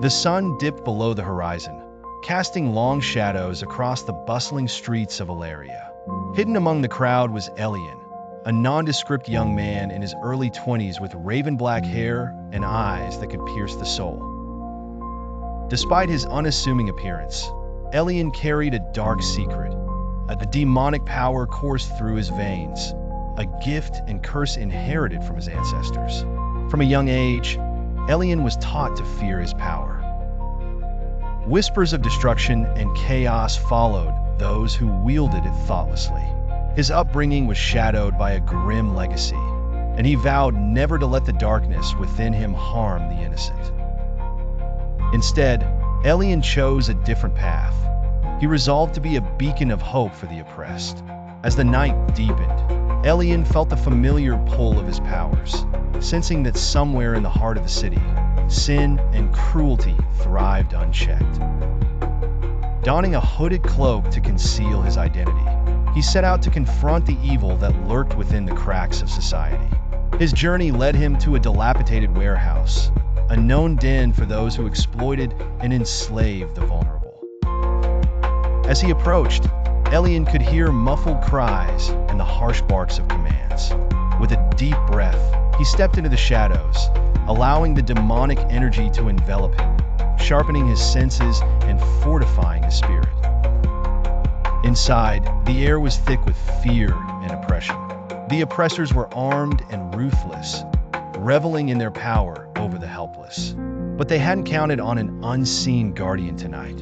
The sun dipped below the horizon, casting long shadows across the bustling streets of Elaria. Hidden among the crowd was Elian, a nondescript young man in his early 20s with raven black hair and eyes that could pierce the soul. Despite his unassuming appearance, Elian carried a dark secret. A demonic power coursed through his veins, a gift and curse inherited from his ancestors. From a young age, Elian was taught to fear his power. Whispers of destruction and chaos followed those who wielded it thoughtlessly. His upbringing was shadowed by a grim legacy, and he vowed never to let the darkness within him harm the innocent. Instead, Elian chose a different path. He resolved to be a beacon of hope for the oppressed. As the night deepened, Elian felt the familiar pull of his powers, sensing that somewhere in the heart of the city, sin and cruelty thrived unchecked. Donning a hooded cloak to conceal his identity, he set out to confront the evil that lurked within the cracks of society. His journey led him to a dilapidated warehouse, a known den for those who exploited and enslaved the vulnerable. As he approached, Elian could hear muffled cries and the harsh barks of commands. With a deep breath, he stepped into the shadows, allowing the demonic energy to envelop him, sharpening his senses and fortifying his spirit. Inside, the air was thick with fear and oppression. The oppressors were armed and ruthless, reveling in their power over the helpless. But they hadn't counted on an unseen guardian tonight.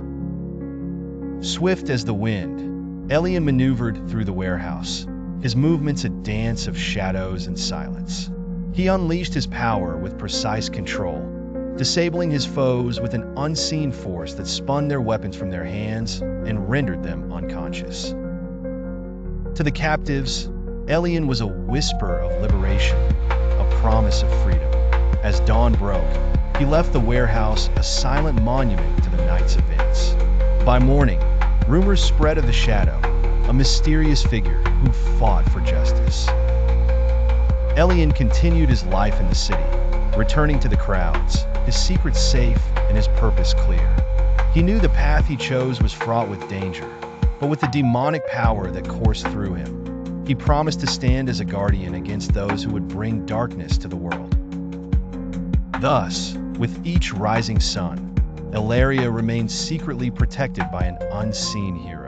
Swift as the wind, Elian maneuvered through the warehouse, his movements a dance of shadows and silence. He unleashed his power with precise control, disabling his foes with an unseen force that spun their weapons from their hands and rendered them unconscious. To the captives, Elian was a whisper of liberation, a promise of freedom. As dawn broke, he left the warehouse a silent monument to the night's events. By morning, rumors spread of the Shadow, a mysterious figure who fought for justice. Elian continued his life in the city, returning to the crowds, his secrets safe and his purpose clear. He knew the path he chose was fraught with danger, but with the demonic power that coursed through him, he promised to stand as a guardian against those who would bring darkness to the world. Thus, with each rising sun, Elaria remained secretly protected by an unseen hero.